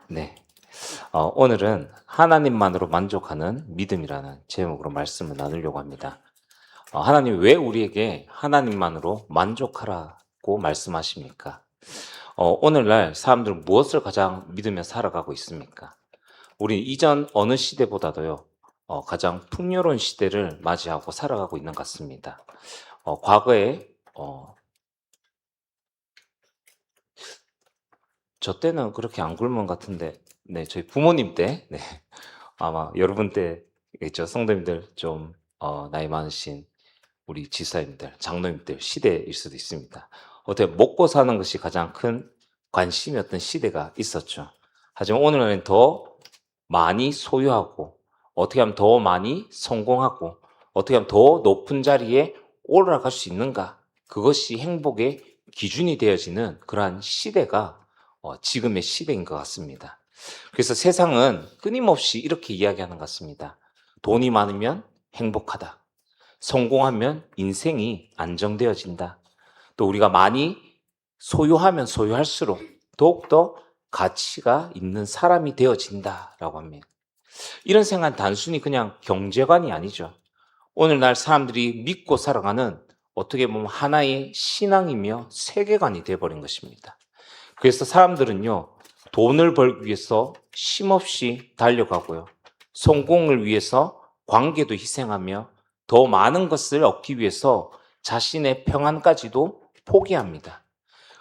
네. 오늘은 하나님만으로 만족하는 믿음이라는 제목으로 말씀을 나누려고 합니다. 하나님 왜 우리에게 하나님만으로 만족하라고 말씀하십니까? 오늘날 사람들은 무엇을 가장 믿으며 살아가고 있습니까? 우리 이전 어느 시대보다도요, 가장 풍요로운 시대를 맞이하고 살아가고 있는 것 같습니다. 과거에, 저 때는 그렇게 안 굶은 것 같은데, 네, 저희 부모님 때, 네, 아마 여러분 때겠죠. 성도님들 좀 나이 많으신 우리 지사님들, 장로님들 시대일 수도 있습니다. 어떻게 먹고 사는 것이 가장 큰 관심이었던 시대가 있었죠. 하지만 오늘날은 더 많이 소유하고 어떻게 하면 더 많이 성공하고 어떻게 하면 더 높은 자리에 올라갈 수 있는가, 그것이 행복의 기준이 되어지는 그러한 시대가 지금의 시대인 것 같습니다. 그래서 세상은 끊임없이 이렇게 이야기하는 것 같습니다. 돈이 많으면 행복하다. 성공하면 인생이 안정되어진다. 또 우리가 많이 소유하면 소유할수록 더욱더 가치가 있는 사람이 되어진다라고 합니다. 이런 생각은 단순히 그냥 경제관이 아니죠. 오늘날 사람들이 믿고 살아가는 어떻게 보면 하나의 신앙이며 세계관이 되어버린 것입니다. 그래서 사람들은요, 돈을 벌기 위해서 쉼없이 달려가고요, 성공을 위해서 관계도 희생하며 더 많은 것을 얻기 위해서 자신의 평안까지도 포기합니다.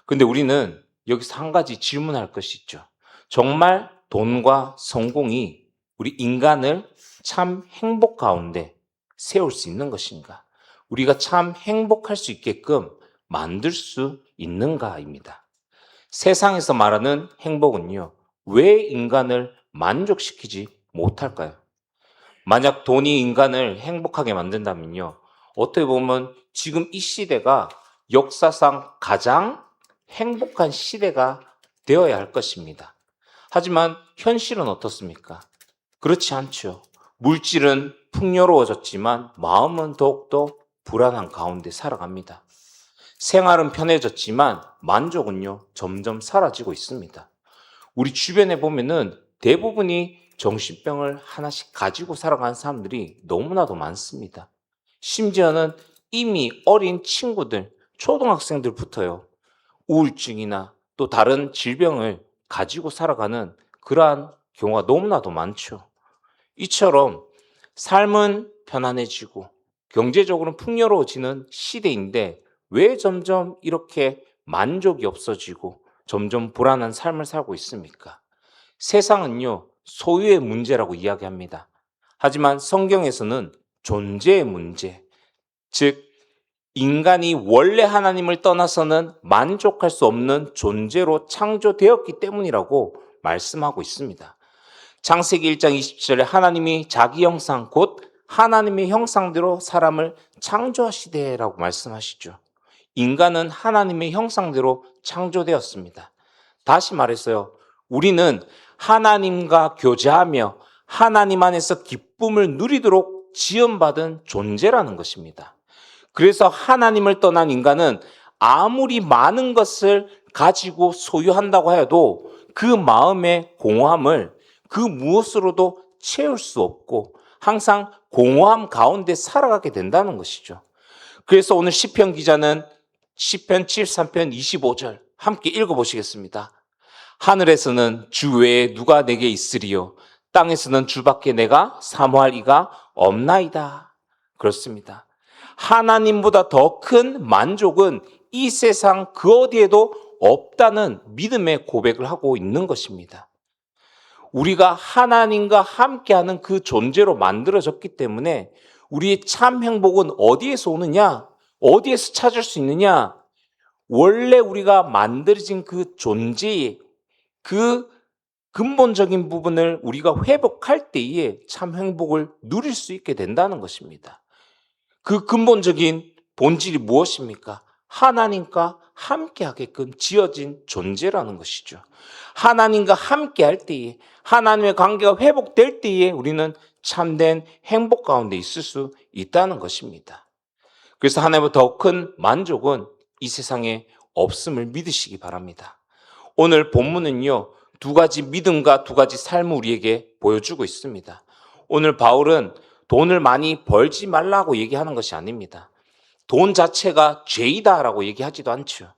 근데 우리는 여기서 한 가지 질문할 것이 있죠. 정말 돈과 성공이 우리 인간을 참 행복 가운데 세울 수 있는 것인가? 우리가 참 행복할 수 있게끔 만들 수 있는가입니다. 세상에서 말하는 행복은요, 왜 인간을 만족시키지 못할까요? 만약 돈이 인간을 행복하게 만든다면요, 어떻게 보면 지금 이 시대가 역사상 가장 행복한 시대가 되어야 할 것입니다. 하지만 현실은 어떻습니까? 그렇지 않죠. 물질은 풍요로워졌지만 마음은 더욱더 불안한 가운데 살아갑니다. 생활은 편해졌지만 만족은요, 점점 사라지고 있습니다. 우리 주변에 보면은 대부분이 정신병을 하나씩 가지고 살아가는 사람들이 너무나도 많습니다. 심지어는 이미 어린 친구들, 초등학생들부터요, 우울증이나 또 다른 질병을 가지고 살아가는 그러한 경우가 너무나도 많죠. 이처럼 삶은 편안해지고 경제적으로는 풍요로워지는 시대인데 왜 점점 이렇게 만족이 없어지고 점점 불안한 삶을 살고 있습니까? 세상은요, 소유의 문제라고 이야기합니다. 하지만 성경에서는 존재의 문제, 즉 인간이 원래 하나님을 떠나서는 만족할 수 없는 존재로 창조되었기 때문이라고 말씀하고 있습니다. 창세기 1장 20절에 하나님이 자기 형상 곧 하나님의 형상대로 사람을 창조하시되라고 말씀하시죠. 인간은 하나님의 형상대로 창조되었습니다. 다시 말해서요, 우리는 하나님과 교제하며 하나님 안에서 기쁨을 누리도록 지음받은 존재라는 것입니다. 그래서 하나님을 떠난 인간은 아무리 많은 것을 가지고 소유한다고 해도 그 마음의 공허함을 그 무엇으로도 채울 수 없고 항상 공허함 가운데 살아가게 된다는 것이죠. 그래서 오늘 시편 기자는 시편 73편 25절 함께 읽어보시겠습니다. 하늘에서는 주 외에 누가 내게 있으리요, 땅에서는 주밖에 내가 사모할 이가 없나이다. 그렇습니다. 하나님보다 더 큰 만족은 이 세상 그 어디에도 없다는 믿음의 고백을 하고 있는 것입니다. 우리가 하나님과 함께하는 그 존재로 만들어졌기 때문에 우리의 참 행복은 어디에서 오느냐? 어디에서 찾을 수 있느냐? 원래 우리가 만들어진 그 존재의 그 근본적인 부분을 우리가 회복할 때에 참 행복을 누릴 수 있게 된다는 것입니다. 그 근본적인 본질이 무엇입니까? 하나님과 함께하게끔 지어진 존재라는 것이죠. 하나님과 함께할 때에, 하나님의 관계가 회복될 때에 우리는 참된 행복 가운데 있을 수 있다는 것입니다. 그래서 하나님보다 더 큰 만족은 이 세상에 없음을 믿으시기 바랍니다. 오늘 본문은요, 두 가지 믿음과 두 가지 삶을 우리에게 보여주고 있습니다. 오늘 바울은 돈을 많이 벌지 말라고 얘기하는 것이 아닙니다. 돈 자체가 죄이다라고 얘기하지도 않죠.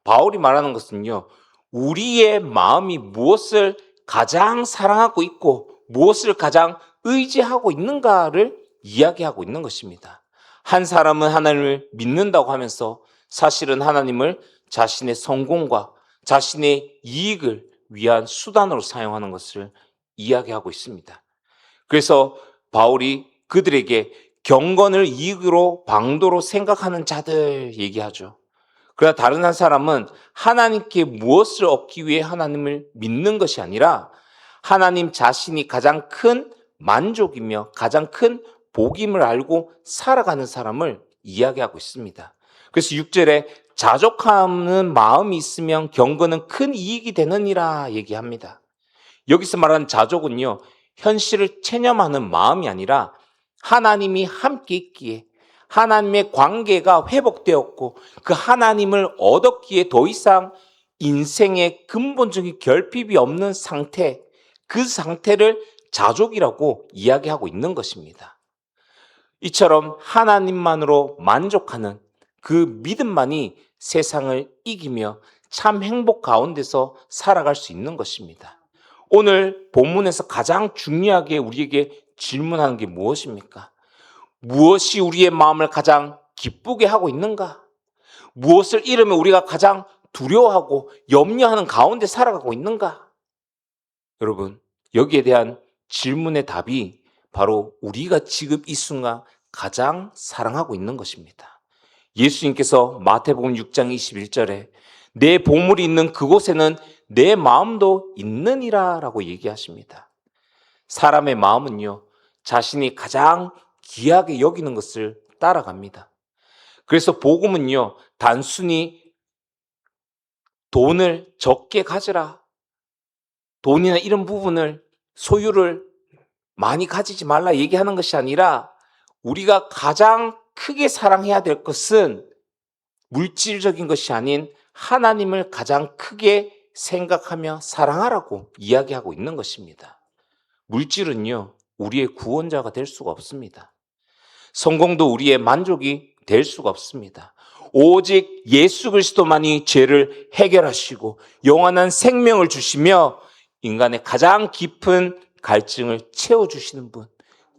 바울이 말하는 것은요, 우리의 마음이 무엇을 가장 사랑하고 있고 무엇을 가장 의지하고 있는가를 이야기하고 있는 것입니다. 한 사람은 하나님을 믿는다고 하면서 사실은 하나님을 자신의 성공과 자신의 이익을 위한 수단으로 사용하는 것을 이야기하고 있습니다. 그래서 바울이 그들에게 경건을 이익으로 방도로 생각하는 자들 얘기하죠. 그러나 다른 한 사람은 하나님께 무엇을 얻기 위해 하나님을 믿는 것이 아니라 하나님 자신이 가장 큰 만족이며 가장 큰 복임을 알고 살아가는 사람을 이야기하고 있습니다. 그래서 6절에 자족하는 마음이 있으면 경건은 큰 이익이 되느니라 얘기합니다. 여기서 말하는 자족은요, 현실을 체념하는 마음이 아니라 하나님이 함께 있기에 하나님의 관계가 회복되었고 그 하나님을 얻었기에 더 이상 인생의 근본적인 결핍이 없는 상태, 그 상태를 자족이라고 이야기하고 있는 것입니다. 이처럼 하나님만으로 만족하는 그 믿음만이 세상을 이기며 참 행복 가운데서 살아갈 수 있는 것입니다. 오늘 본문에서 가장 중요하게 우리에게 질문하는 게 무엇입니까? 무엇이 우리의 마음을 가장 기쁘게 하고 있는가? 무엇을 잃으면 우리가 가장 두려워하고 염려하는 가운데 살아가고 있는가? 여러분, 여기에 대한 질문의 답이 바로 우리가 지금 이 순간 가장 사랑하고 있는 것입니다. 예수님께서 마태복음 6장 21절에 내 보물이 있는 그곳에는 내 마음도 있느니라 라고 얘기하십니다. 사람의 마음은요, 자신이 가장 귀하게 여기는 것을 따라갑니다. 그래서 복음은요, 단순히 돈을 적게 가져라, 돈이나 이런 부분을 소유를 많이 가지지 말라 얘기하는 것이 아니라 우리가 가장 크게 사랑해야 될 것은 물질적인 것이 아닌 하나님을 가장 크게 생각하며 사랑하라고 이야기하고 있는 것입니다. 물질은요, 우리의 구원자가 될 수가 없습니다. 성공도 우리의 만족이 될 수가 없습니다. 오직 예수 그리스도만이 죄를 해결하시고 영원한 생명을 주시며 인간의 가장 깊은 갈증을 채워주시는 분,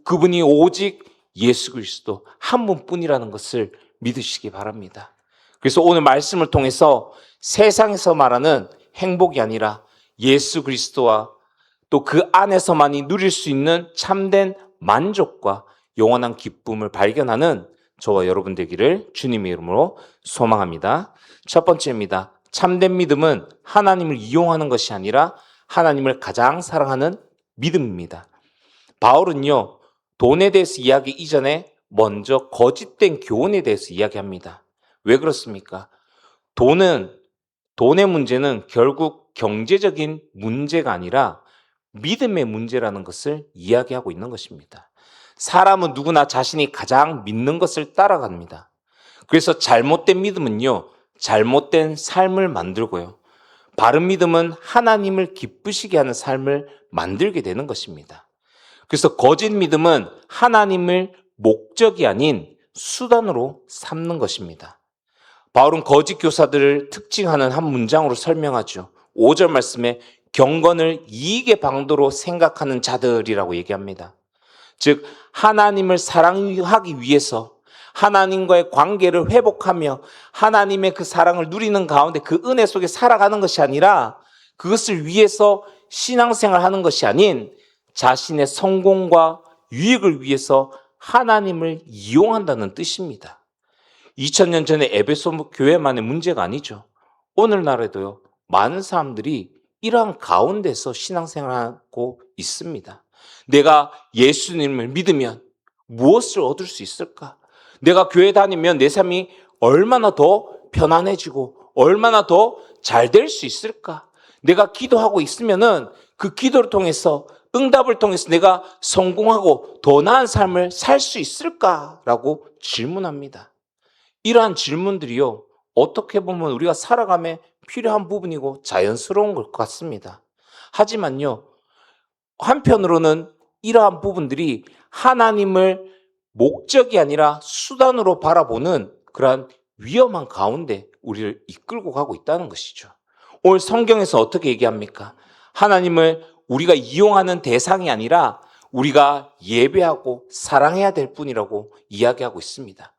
그분이 오직 예수 그리스도 한 분뿐이라는 것을 믿으시기 바랍니다. 그래서 오늘 말씀을 통해서 세상에서 말하는 행복이 아니라 예수 그리스도와 또 그 안에서만이 누릴 수 있는 참된 만족과 영원한 기쁨을 발견하는 저와 여러분 되기를 주님의 이름으로 소망합니다. 첫 번째입니다. 참된 믿음은 하나님을 이용하는 것이 아니라 하나님을 가장 사랑하는 믿음입니다. 바울은요, 돈에 대해서 이야기 이전에 먼저 거짓된 교훈에 대해서 이야기합니다. 왜 그렇습니까? 돈의 문제는 결국 경제적인 문제가 아니라 믿음의 문제라는 것을 이야기하고 있는 것입니다. 사람은 누구나 자신이 가장 믿는 것을 따라갑니다. 그래서 잘못된 믿음은요, 잘못된 삶을 만들고요. 바른 믿음은 하나님을 기쁘시게 하는 삶을 만들게 되는 것입니다. 그래서 거짓 믿음은 하나님을 목적이 아닌 수단으로 삼는 것입니다. 바울은 거짓 교사들을 특징하는 한 문장으로 설명하죠. 5절 말씀에 경건을 이익의 방도로 생각하는 자들이라고 얘기합니다. 즉 하나님을 사랑하기 위해서 하나님과의 관계를 회복하며 하나님의 그 사랑을 누리는 가운데 그 은혜 속에 살아가는 것이 아니라 그것을 위해서 신앙생활하는 것이 아닌 자신의 성공과 유익을 위해서 하나님을 이용한다는 뜻입니다. 2000년 전에 에베소 교회만의 문제가 아니죠. 오늘날에도요, 많은 사람들이 이러한 가운데서 신앙생활하고 있습니다. 내가 예수님을 믿으면 무엇을 얻을 수 있을까? 내가 교회 다니면 내 삶이 얼마나 더 편안해지고 얼마나 더 잘 될 수 있을까? 내가 기도하고 있으면은 그 기도를 통해서 응답을 통해서 내가 성공하고 더 나은 삶을 살 수 있을까라고 질문합니다. 이러한 질문들이요, 어떻게 보면 우리가 살아감에 필요한 부분이고 자연스러운 것 같습니다. 하지만요, 한편으로는 이러한 부분들이 하나님을 목적이 아니라 수단으로 바라보는 그러한 위험한 가운데 우리를 이끌고 가고 있다는 것이죠. 오늘 성경에서 어떻게 얘기합니까? 하나님을 우리가 이용하는 대상이 아니라 우리가 예배하고 사랑해야 될 뿐이라고 이야기하고 있습니다.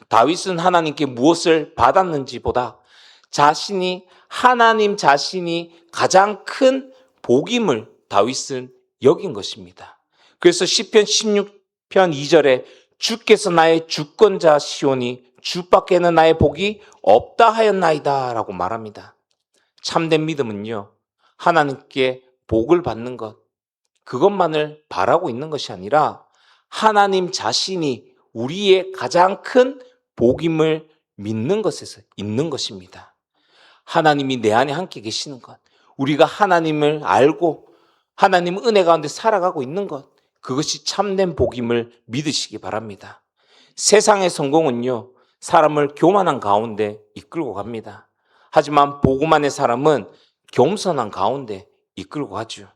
다윗은 하나님께 무엇을 받았는지보다 하나님 자신이 가장 큰 복임을 다윗은 여긴 것입니다. 그래서 시편 16편 2절에 주께서 나의 주권자시오니 주밖에는 나의 복이 없다 하였나이다 라고 말합니다. 참된 믿음은요, 하나님께 복을 받는 것, 그것만을 바라고 있는 것이 아니라 하나님 자신이 우리의 가장 큰 복임을 믿는 것에서 있는 것입니다. 하나님이 내 안에 함께 계시는 것, 우리가 하나님을 알고 하나님 은혜 가운데 살아가고 있는 것, 그것이 참된 복임을 믿으시기 바랍니다. 세상의 성공은요, 사람을 교만한 가운데 이끌고 갑니다. 하지만 복음 안의 사람은 겸손한 가운데 이끌고 가죠.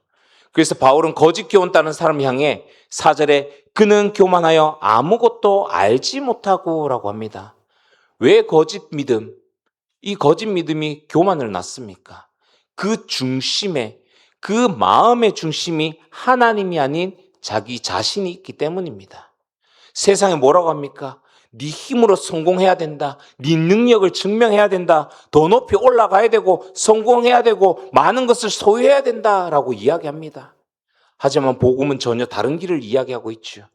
그래서 바울은 거짓 교훈 따는 사람을 향해 4절에 그는 교만하여 아무것도 알지 못하고 라고 합니다. 왜 거짓 믿음, 이 거짓 믿음이 교만을 낳습니까? 그 중심에, 그 마음의 중심이 하나님이 아닌 자기 자신이 있기 때문입니다. 세상에 뭐라고 합니까? 네 힘으로 성공해야 된다. 네 능력을 증명해야 된다. 더 높이 올라가야 되고 성공해야 되고 많은 것을 소유해야 된다라고 이야기합니다. 하지만 복음은 전혀 다른 길을 이야기하고 있죠.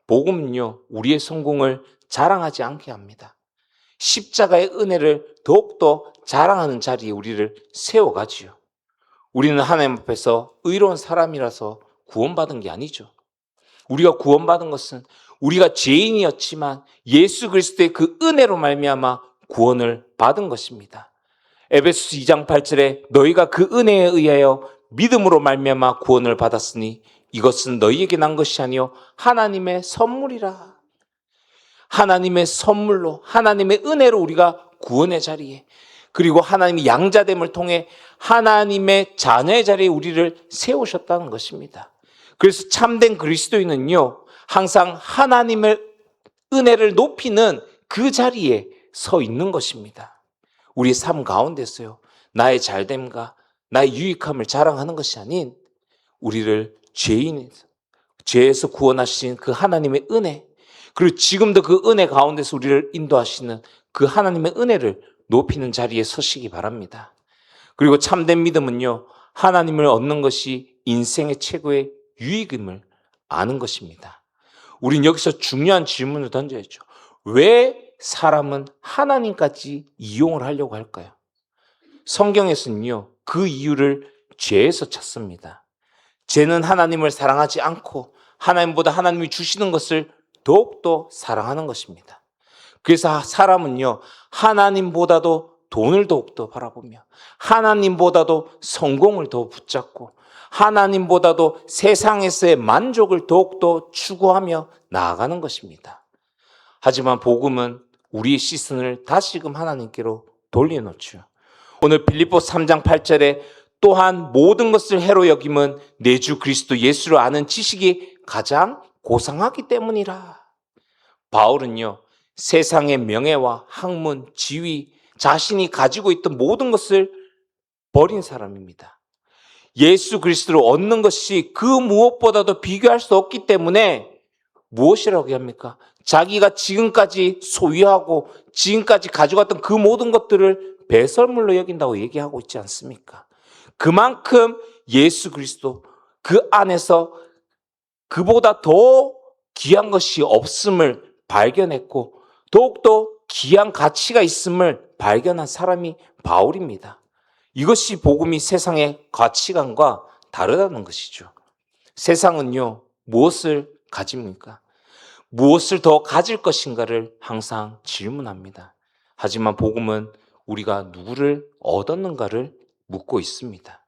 복음은요, 우리의 성공을 자랑하지 않게 합니다. 십자가의 은혜를 더욱더 자랑하는 자리에 우리를 세워가지요. 우리는 하나님 앞에서 의로운 사람이라서 구원받은 게 아니죠. 우리가 구원받은 것은 우리가 죄인이었지만 예수 그리스도의 그 은혜로 말미암아 구원을 받은 것입니다. 에베소서 2장 8절에 너희가 그 은혜에 의하여 믿음으로 말미암아 구원을 받았으니 이것은 너희에게 난 것이 아니요 하나님의 선물이라. 하나님의 선물로, 하나님의 은혜로 우리가 구원의 자리에, 그리고 하나님의 양자됨을 통해 하나님의 자녀의 자리에 우리를 세우셨다는 것입니다. 그래서 참된 그리스도인은요, 항상 하나님의 은혜를 높이는 그 자리에 서 있는 것입니다. 우리 삶 가운데서요, 나의 잘됨과 나의 유익함을 자랑하는 것이 아닌 우리를 죄에서 구원하신 그 하나님의 은혜, 그리고 지금도 그 은혜 가운데서 우리를 인도하시는 그 하나님의 은혜를 높이는 자리에 서시기 바랍니다. 그리고 참된 믿음은요, 하나님을 얻는 것이 인생의 최고의 유익임을 아는 것입니다. 우린 여기서 중요한 질문을 던져야죠. 왜 사람은 하나님까지 이용을 하려고 할까요? 성경에서는요, 그 이유를 죄에서 찾습니다. 죄는 하나님을 사랑하지 않고 하나님보다 하나님이 주시는 것을 더욱더 사랑하는 것입니다. 그래서 사람은요, 하나님보다도 돈을 더욱더 바라보며 하나님보다도 성공을 더 붙잡고 하나님보다도 세상에서의 만족을 더욱더 추구하며 나아가는 것입니다. 하지만 복음은 우리의 시선을 다시금 하나님께로 돌려놓죠. 오늘 빌립보서 3장 8절에 또한 모든 것을 해로 여김은 내 주 그리스도 예수를 아는 지식이 가장 고상하기 때문이라. 바울은요, 세상의 명예와 학문, 지위, 자신이 가지고 있던 모든 것을 버린 사람입니다. 예수 그리스도를 얻는 것이 그 무엇보다도 비교할 수 없기 때문에 무엇이라고 합니까? 자기가 지금까지 소유하고 지금까지 가져갔던 그 모든 것들을 배설물로 여긴다고 얘기하고 있지 않습니까? 그만큼 예수 그리스도 그 안에서 그보다 더 귀한 것이 없음을 발견했고 더욱더 귀한 가치가 있음을 발견한 사람이 바울입니다. 이것이 복음이 세상의 가치관과 다르다는 것이죠. 세상은요, 무엇을 가집니까? 무엇을 더 가질 것인가를 항상 질문합니다. 하지만 복음은 우리가 누구를 얻었는가를 묻고 있습니다.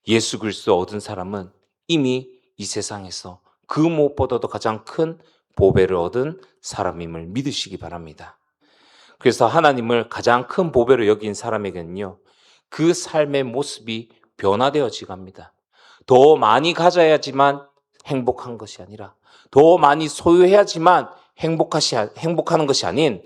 예수 그리스도 얻은 사람은 이미 이 세상에서 그 무엇보다도 가장 큰 보배를 얻은 사람임을 믿으시기 바랍니다. 그래서 하나님을 가장 큰 보배로 여긴 사람에게는요, 그 삶의 모습이 변화되어지 갑니다. 더 많이 가져야지만 행복한 것이 아니라 더 많이 소유해야지만 행복하는 것이 아닌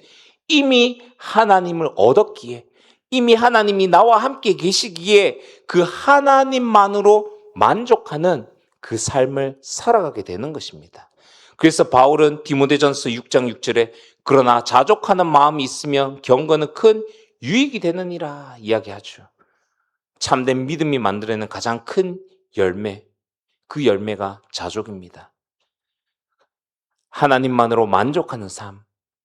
이미 하나님을 얻었기에 이미 하나님이 나와 함께 계시기에 그 하나님만으로 만족하는 그 삶을 살아가게 되는 것입니다. 그래서 바울은 디모데전서 6장 6절에 그러나 자족하는 마음이 있으면 경건은 큰 유익이 되느니라 이야기하죠. 참된 믿음이 만들어내는 가장 큰 열매, 그 열매가 자족입니다. 하나님만으로 만족하는 삶,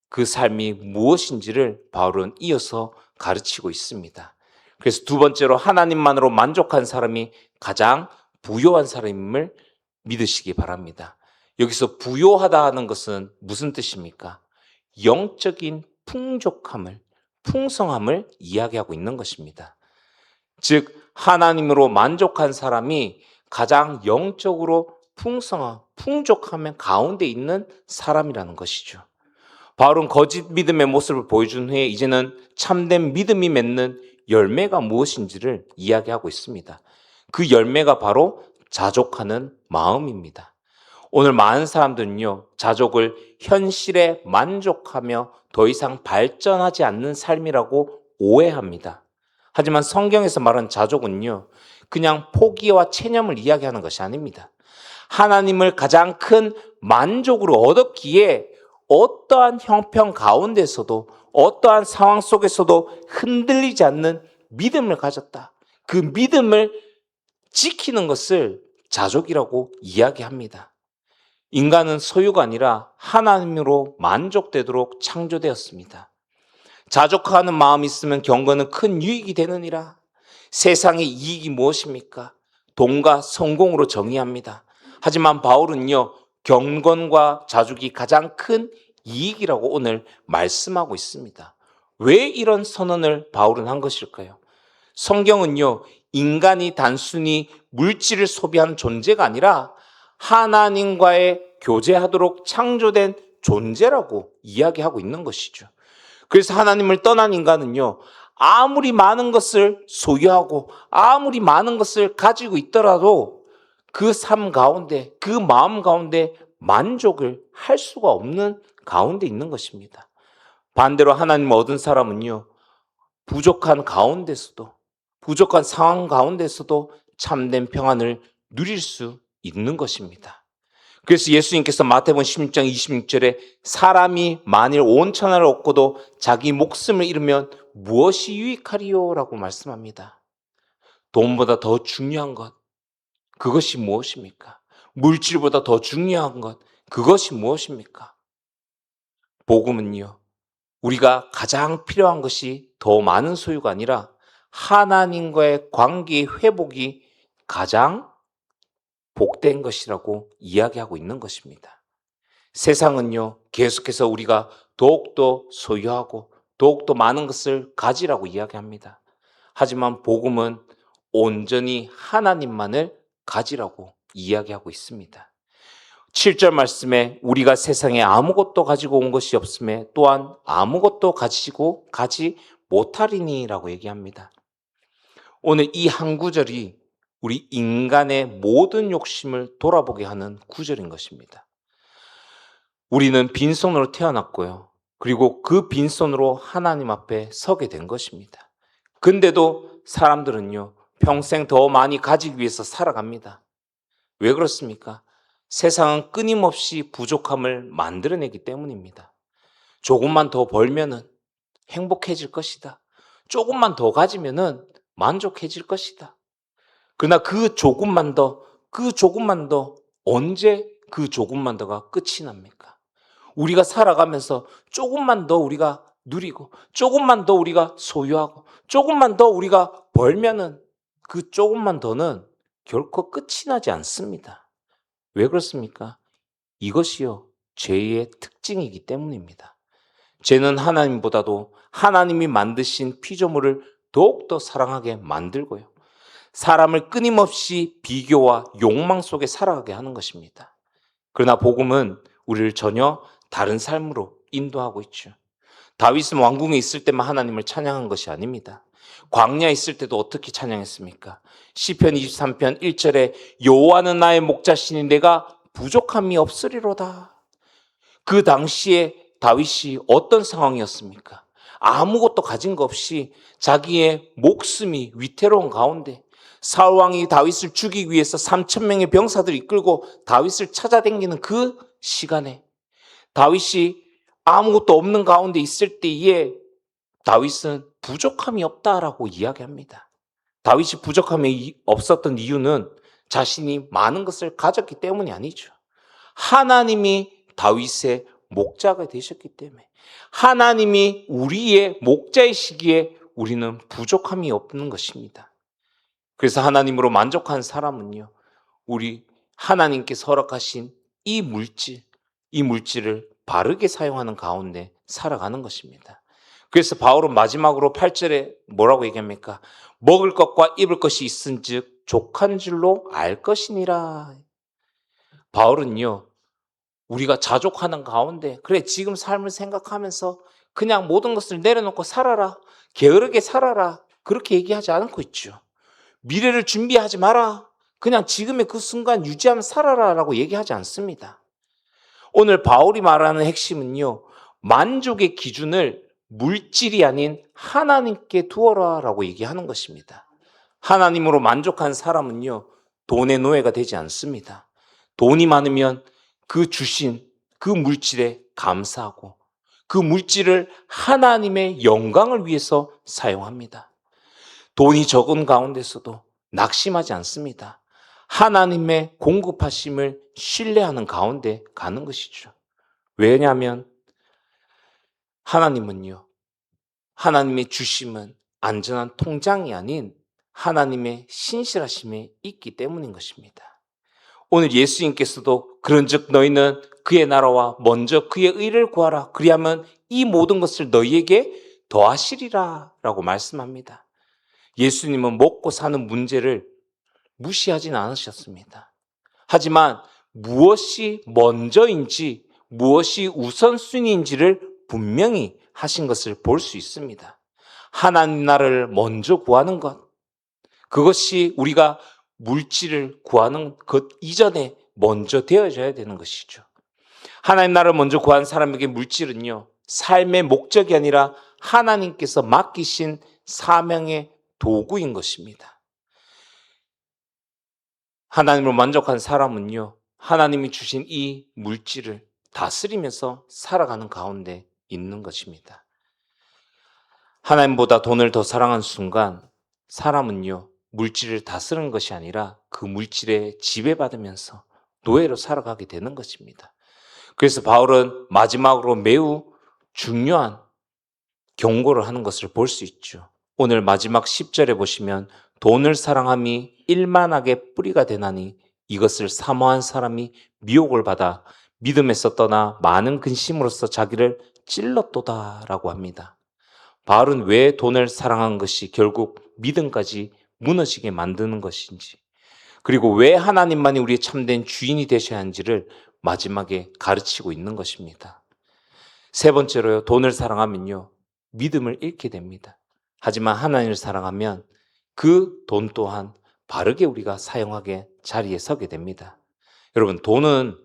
그 삶이 무엇인지를 바울은 이어서 가르치고 있습니다. 그래서 두 번째로 하나님만으로 만족한 사람이 가장 부요한 사람임을 믿으시기 바랍니다. 여기서 부요하다는 것은 무슨 뜻입니까? 영적인 풍족함을, 풍성함을 이야기하고 있는 것입니다. 즉 하나님으로 만족한 사람이 가장 영적으로 풍족함의 가운데 있는 사람이라는 것이죠. 바울은 거짓 믿음의 모습을 보여준 후에 이제는 참된 믿음이 맺는 열매가 무엇인지를 이야기하고 있습니다. 그 열매가 바로 자족하는 마음입니다. 오늘 많은 사람들은요, 자족을 현실에 만족하며 더 이상 발전하지 않는 삶이라고 오해합니다. 하지만 성경에서 말하는 자족은요, 그냥 포기와 체념을 이야기하는 것이 아닙니다. 하나님을 가장 큰 만족으로 얻었기에 어떠한 형편 가운데서도 어떠한 상황 속에서도 흔들리지 않는 믿음을 가졌다. 그 믿음을 지키는 것을 자족이라고 이야기합니다. 인간은 소유가 아니라 하나님으로 만족되도록 창조되었습니다. 자족하는 마음이 있으면 경건은 큰 유익이 되느니라. 세상의 이익이 무엇입니까? 돈과 성공으로 정의합니다. 하지만 바울은요, 경건과 자족이 가장 큰 이익이라고 오늘 말씀하고 있습니다. 왜 이런 선언을 바울은 한 것일까요? 성경은요, 인간이 단순히 물질을 소비하는 존재가 아니라 하나님과의 교제하도록 창조된 존재라고 이야기하고 있는 것이죠. 그래서 하나님을 떠난 인간은요, 아무리 많은 것을 소유하고 아무리 많은 것을 가지고 있더라도 그 삶 가운데, 그 마음 가운데 만족을 할 수가 없는 가운데 있는 것입니다. 반대로 하나님을 얻은 사람은요, 부족한 가운데서도, 부족한 상황 가운데서도 참된 평안을 누릴 수 있는 것입니다. 그래서 예수님께서 마태복음 16장 26절에 사람이 만일 온 천하를 얻고도 자기 목숨을 잃으면 무엇이 유익하리요? 라고 말씀합니다. 돈보다 더 중요한 것, 그것이 무엇입니까? 물질보다 더 중요한 것, 그것이 무엇입니까? 복음은요, 우리가 가장 필요한 것이 더 많은 소유가 아니라 하나님과의 관계의 회복이 가장 복된 것이라고 이야기하고 있는 것입니다. 세상은요, 계속해서 우리가 더욱더 소유하고 더욱더 많은 것을 가지라고 이야기합니다. 하지만 복음은 온전히 하나님만을 가지라고 이야기하고 있습니다. 7절 말씀에 우리가 세상에 아무것도 가지고 온 것이 없음에 또한 아무것도 가지 못하리니라고 얘기합니다. 오늘 이 한 구절이 우리 인간의 모든 욕심을 돌아보게 하는 구절인 것입니다. 우리는 빈손으로 태어났고요. 그리고 그 빈손으로 하나님 앞에 서게 된 것입니다. 근데도 사람들은요, 평생 더 많이 가지기 위해서 살아갑니다. 왜 그렇습니까? 세상은 끊임없이 부족함을 만들어내기 때문입니다. 조금만 더 벌면은 행복해질 것이다. 조금만 더 가지면은 만족해질 것이다. 그러나 그 조금만 더, 언제 그 조금만 더가 끝이 납니까? 우리가 살아가면서 조금만 더 우리가 누리고, 조금만 더 우리가 소유하고, 조금만 더 우리가 벌면은 그 조금만 더는 결코 끝이 나지 않습니다. 왜 그렇습니까? 이것이요, 죄의 특징이기 때문입니다. 죄는 하나님보다도 하나님이 만드신 피조물을 더욱더 사랑하게 만들고요, 사람을 끊임없이 비교와 욕망 속에 살아가게 하는 것입니다. 그러나 복음은 우리를 전혀 다른 삶으로 인도하고 있죠. 다윗은 왕궁에 있을 때만 하나님을 찬양한 것이 아닙니다. 광야에 있을 때도 어떻게 찬양했습니까? 시편 23편 1절에 여호와는 나의 목자시니 내가 부족함이 없으리로다. 그 당시에 다윗이 어떤 상황이었습니까? 아무것도 가진 거 없이 자기의 목숨이 위태로운 가운데 사울 왕이 다윗을 죽이기 위해서 3천 명의 병사들을 이끌고 다윗을 찾아다니는 그 시간에 다윗이 아무것도 없는 가운데 있을 때에 다윗은 부족함이 없다라고 이야기합니다. 다윗이 부족함이 없었던 이유는 자신이 많은 것을 가졌기 때문이 아니죠. 하나님이 다윗의 목자가 되셨기 때문에, 하나님이 우리의 목자이시기에 우리는 부족함이 없는 것입니다. 그래서 하나님으로 만족한 사람은요, 우리 하나님께서 허락하신 이 물질을 바르게 사용하는 가운데 살아가는 것입니다. 그래서 바울은 마지막으로 8절에 뭐라고 얘기합니까? 먹을 것과 입을 것이 있은즉 족한 줄로 알 것이니라. 바울은요, 우리가 자족하는 가운데 그래 지금 삶을 생각하면서 그냥 모든 것을 내려놓고 살아라, 게으르게 살아라, 그렇게 얘기하지 않고 있죠. 미래를 준비하지 마라, 그냥 지금의 그 순간 유지하며 살아라 라고 얘기하지 않습니다. 오늘 바울이 말하는 핵심은요, 만족의 기준을 물질이 아닌 하나님께 두어라 라고 얘기하는 것입니다. 하나님으로 만족한 사람은요, 돈의 노예가 되지 않습니다. 돈이 많으면 그 주신 그 물질에 감사하고 그 물질을 하나님의 영광을 위해서 사용합니다. 돈이 적은 가운데서도 낙심하지 않습니다. 하나님의 공급하심을 신뢰하는 가운데 가는 것이죠. 왜냐하면 하나님은요, 하나님의 주심은 안전한 통장이 아닌 하나님의 신실하심에 있기 때문인 것입니다. 오늘 예수님께서도 그런즉 너희는 그의 나라와 먼저 그의 의를 구하라, 그리하면 이 모든 것을 너희에게 더하시리라 라고 말씀합니다. 예수님은 먹고 사는 문제를 무시하진 않으셨습니다. 하지만 무엇이 먼저인지 무엇이 우선순위인지를 분명히 하신 것을 볼 수 있습니다. 하나님 나라를 먼저 구하는 것, 그것이 우리가 물질을 구하는 것 이전에 먼저 되어져야 되는 것이죠. 하나님 나라를 먼저 구한 사람에게 물질은요, 삶의 목적이 아니라 하나님께서 맡기신 사명의 도구인 것입니다. 하나님으로 만족한 사람은요, 하나님이 주신 이 물질을 다스리면서 살아가는 가운데 있는 것입니다. 하나님보다 돈을 더 사랑한 순간 사람은요, 물질을 다스리는 것이 아니라 그 물질에 지배받으면서 노예로 살아가게 되는 것입니다. 그래서 바울은 마지막으로 매우 중요한 경고를 하는 것을 볼 수 있죠. 오늘 마지막 10절에 보시면 돈을 사랑함이 일만하게 뿌리가 되나니 이것을 사모한 사람이 미혹을 받아 믿음에서 떠나 많은 근심으로써 자기를 찔렀도다라고 합니다. 바울은 왜 돈을 사랑한 것이 결국 믿음까지 무너지게 만드는 것인지, 그리고 왜 하나님만이 우리의 참된 주인이 되셔야 하는지를 마지막에 가르치고 있는 것입니다. 세 번째로요, 돈을 사랑하면요, 믿음을 잃게 됩니다. 하지만 하나님을 사랑하면 그 돈 또한 바르게 우리가 사용하게 자리에 서게 됩니다. 여러분, 돈은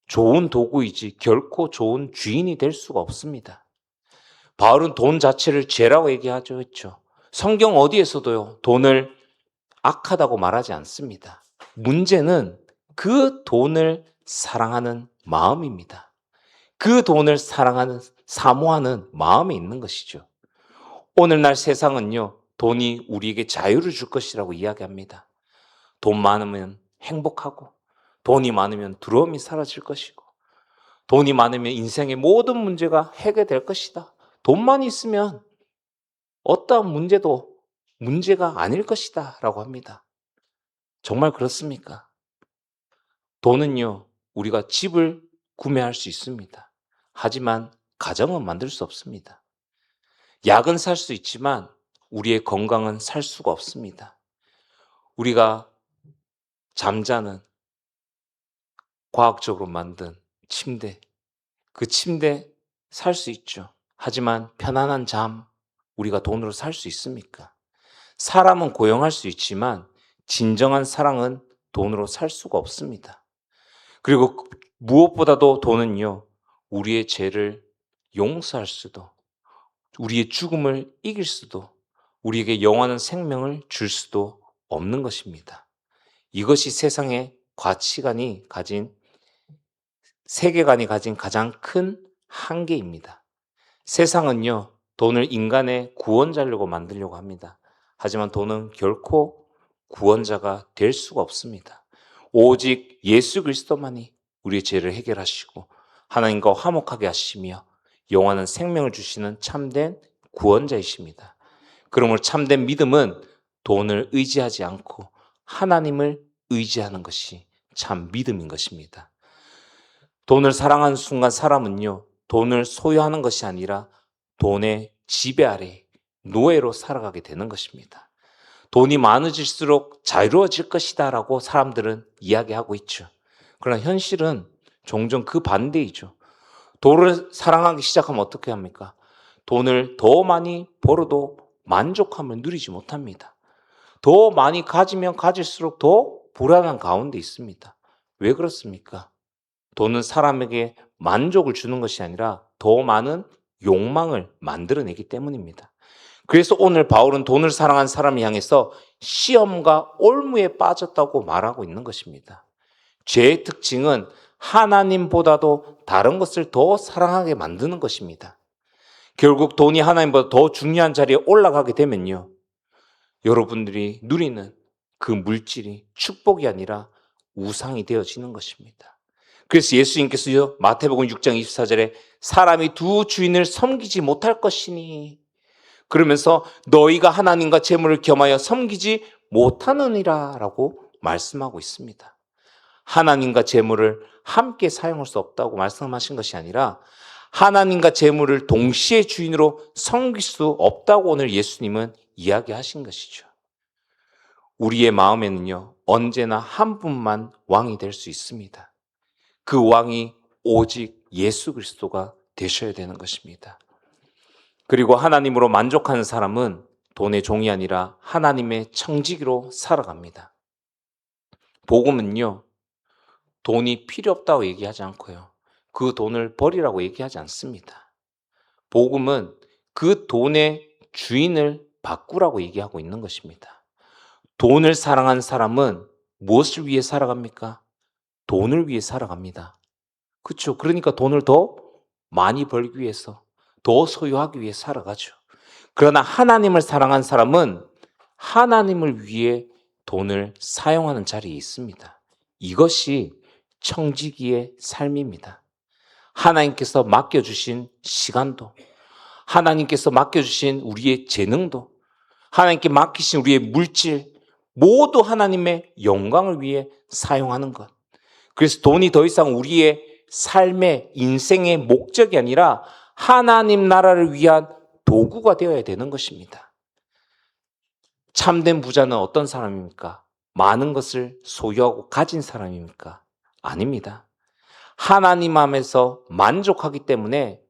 좋은 도구이지 결코 좋은 주인이 될 수가 없습니다. 바울은 돈 자체를 죄라고 얘기하죠. 그렇죠? 성경 어디에서도요, 돈을 악하다고 말하지 않습니다. 문제는 그 돈을 사랑하는 마음입니다. 그 돈을 사랑하는, 사모하는 마음이 있는 것이죠. 오늘날 세상은요, 돈이 우리에게 자유를 줄 것이라고 이야기합니다. 돈 많으면 행복하고, 돈이 많으면 두려움이 사라질 것이고, 돈이 많으면 인생의 모든 문제가 해결될 것이다. 돈만 있으면 어떠한 문제도 문제가 아닐 것이다 라고 합니다. 정말 그렇습니까? 돈은요, 우리가 집을 구매할 수 있습니다. 하지만 가정은 만들 수 없습니다. 약은 살 수 있지만 우리의 건강은 살 수가 없습니다. 우리가 잠자는 과학적으로 만든 침대, 그 침대 살 수 있죠. 하지만 편안한 잠, 우리가 돈으로 살 수 있습니까? 사람은 고용할 수 있지만 진정한 사랑은 돈으로 살 수가 없습니다. 그리고 무엇보다도 돈은요, 우리의 죄를 용서할 수도, 우리의 죽음을 이길 수도, 우리에게 영원한 생명을 줄 수도 없는 것입니다. 이것이 세상의 세계관이 가진 가장 큰 한계입니다. 세상은요, 돈을 인간의 구원자려고 만들려고 합니다. 하지만 돈은 결코 구원자가 될 수가 없습니다. 오직 예수 그리스도만이 우리의 죄를 해결하시고 하나님과 화목하게 하시며 영원한 생명을 주시는 참된 구원자이십니다. 그러므로 참된 믿음은 돈을 의지하지 않고 하나님을 의지하는 것이 참 믿음인 것입니다. 돈을 사랑하는 순간 사람은요, 돈을 소유하는 것이 아니라 돈의 지배 아래 노예로 살아가게 되는 것입니다. 돈이 많아질수록 자유로워질 것이다 라고 사람들은 이야기하고 있죠. 그러나 현실은 종종 그 반대이죠. 돈을 사랑하기 시작하면 어떻게 합니까? 돈을 더 많이 벌어도 만족함을 누리지 못합니다. 더 많이 가지면 가질수록 더 불안한 가운데 있습니다. 왜 그렇습니까? 돈은 사람에게 만족을 주는 것이 아니라 더 많은 욕망을 만들어내기 때문입니다. 그래서 오늘 바울은 돈을 사랑한 사람을 향해서 시험과 올무에 빠졌다고 말하고 있는 것입니다. 죄의 특징은 하나님보다도 다른 것을 더 사랑하게 만드는 것입니다. 결국 돈이 하나님보다 더 중요한 자리에 올라가게 되면요, 여러분들이 누리는 그 물질이 축복이 아니라 우상이 되어지는 것입니다. 그래서 예수님께서요, 마태복음 6장 24절에 사람이 두 주인을 섬기지 못할 것이니, 그러면서 너희가 하나님과 재물을 겸하여 섬기지 못하느니라 라고 말씀하고 있습니다. 하나님과 재물을 함께 사용할 수 없다고 말씀하신 것이 아니라 하나님과 재물을 동시에 주인으로 섬길 수 없다고 오늘 예수님은 이야기하신 것이죠. 우리의 마음에는요, 언제나 한 분만 왕이 될 수 있습니다. 그 왕이 오직 예수 그리스도가 되셔야 되는 것입니다. 그리고 하나님으로 만족하는 사람은 돈의 종이 아니라 하나님의 청지기로 살아갑니다. 복음은요, 돈이 필요 없다고 얘기하지 않고요, 그 돈을 버리라고 얘기하지 않습니다. 복음은 그 돈의 주인을 바꾸라고 얘기하고 있는 것입니다. 돈을 사랑한 사람은 무엇을 위해 살아갑니까? 돈을 위해 살아갑니다. 그렇죠. 그러니까 돈을 더 많이 벌기 위해서, 더 소유하기 위해 살아가죠. 그러나 하나님을 사랑한 사람은 하나님을 위해 돈을 사용하는 자리에 있습니다. 이것이 청지기의 삶입니다. 하나님께서 맡겨주신 시간도, 하나님께서 맡겨주신 우리의 재능도, 하나님께 맡기신 우리의 물질, 모두 하나님의 영광을 위해 사용하는 것. 그래서 돈이 더 이상 우리의 삶의 인생의 목적이 아니라 하나님 나라를 위한 도구가 되어야 되는 것입니다. 참된 부자는 어떤 사람입니까? 많은 것을 소유하고 가진 사람입니까? 아닙니다. 하나님 안에서 만족하기 때문에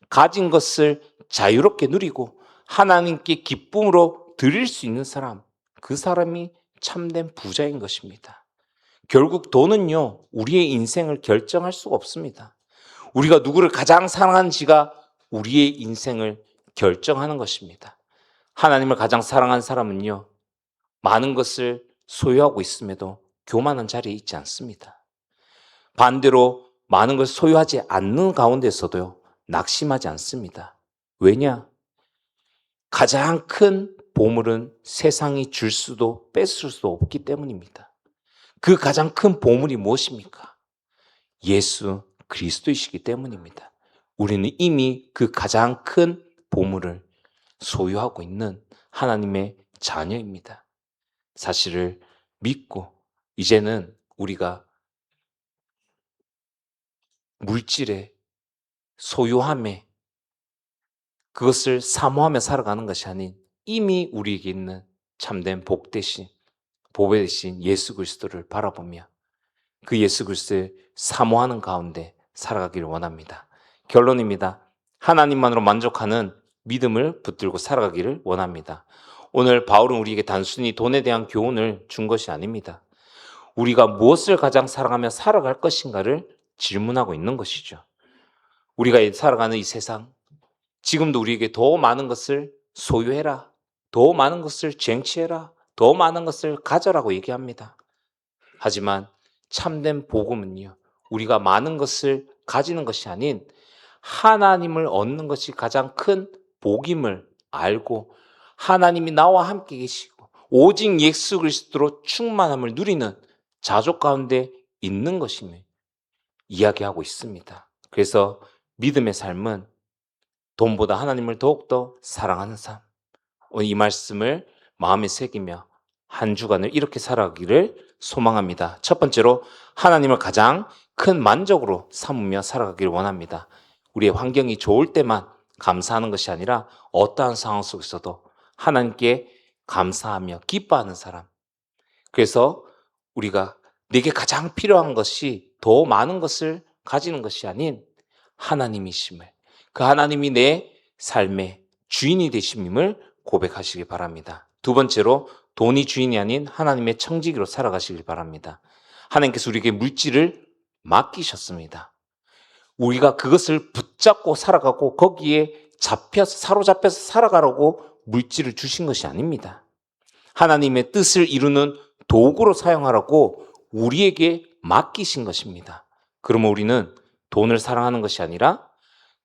가진 것을 자유롭게 누리고 하나님께 기쁨으로 드릴 수 있는 사람, 그 사람이 참된 부자인 것입니다. 결국 돈은요, 우리의 인생을 결정할 수가 없습니다. 우리가 누구를 가장 사랑하는지가 우리의 인생을 결정하는 것입니다. 하나님을 가장 사랑하는 사람은요, 많은 것을 소유하고 있음에도 교만한 자리에 있지 않습니다. 반대로 많은 것을 소유하지 않는 가운데서도요, 낙심하지 않습니다. 왜냐? 가장 큰 보물은 세상이 줄 수도 뺏을 수도 없기 때문입니다. 그 가장 큰 보물이 무엇입니까? 예수 그리스도이시기 때문입니다. 우리는 이미 그 가장 큰 보물을 소유하고 있는 하나님의 자녀입니다. 사실을 믿고 이제는 우리가 물질의 소유함에 그것을 사모하며 살아가는 것이 아닌 이미 우리에게 있는 참된 복 대신 보배 대신 예수 그리스도를 바라보며 그 예수 그리스도를 사모하는 가운데 살아가기를 원합니다. 결론입니다. 하나님만으로 만족하는 믿음을 붙들고 살아가기를 원합니다. 오늘 바울은 우리에게 단순히 돈에 대한 교훈을 준 것이 아닙니다. 우리가 무엇을 가장 사랑하며 살아갈 것인가를 질문하고 있는 것이죠. 우리가 살아가는 이 세상, 지금도 우리에게 더 많은 것을 소유해라, 더 많은 것을 쟁취해라, 더 많은 것을 가져라고 얘기합니다. 하지만 참된 복음은요, 우리가 많은 것을 가지는 것이 아닌 하나님을 얻는 것이 가장 큰 복임을 알고 하나님이 나와 함께 계시고 오직 예수 그리스도로 충만함을 누리는 자족 가운데 있는 것이며 이야기하고 있습니다. 그래서 믿음의 삶은 돈보다 하나님을 더욱더 사랑하는 삶. 오늘 이 말씀을 마음에 새기며 한 주간을 이렇게 살아가기를 소망합니다. 첫 번째로 하나님을 가장 큰 만족으로 삼으며 살아가기를 원합니다. 우리의 환경이 좋을 때만 감사하는 것이 아니라 어떠한 상황 속에서도 하나님께 감사하며 기뻐하는 사람. 그래서 우리가 내게 가장 필요한 것이 더 많은 것을 가지는 것이 아닌 하나님이심을, 그 하나님이 내 삶의 주인이 되심임을 고백하시기 바랍니다. 두 번째로 돈이 주인이 아닌 하나님의 청지기로 살아가시길 바랍니다. 하나님께서 우리에게 물질을 맡기셨습니다. 우리가 그것을 붙잡고 살아가고 거기에 사로잡혀서 살아가라고 물질을 주신 것이 아닙니다. 하나님의 뜻을 이루는 도구로 사용하라고 우리에게 맡기신 것입니다. 그러면 우리는 돈을 사랑하는 것이 아니라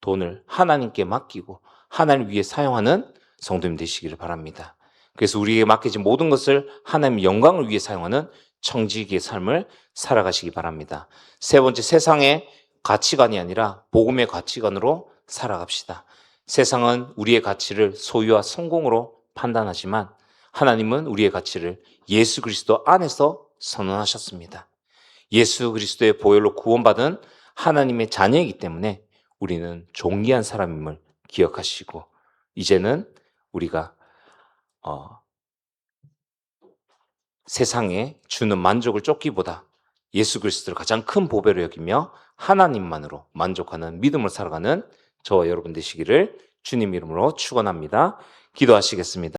돈을 하나님께 맡기고 하나님을 위해 사용하는 성도님 되시기를 바랍니다. 그래서 우리에게 맡겨진 모든 것을 하나님의 영광을 위해 사용하는 청지기의 삶을 살아가시기 바랍니다. 세 번째, 세상의 가치관이 아니라 복음의 가치관으로 살아갑시다. 세상은 우리의 가치를 소유와 성공으로 판단하지만 하나님은 우리의 가치를 예수 그리스도 안에서 선언하셨습니다. 예수 그리스도의 보혈로 구원받은 하나님의 자녀이기 때문에 우리는 존귀한 사람임을 기억하시고 이제는 우리가 세상에 주는 만족을 쫓기보다 예수 그리스도를 가장 큰 보배로 여기며 하나님만으로 만족하는 믿음을 살아가는 저와 여러분 되시기를 주님 이름으로 축원합니다. 기도하시겠습니다.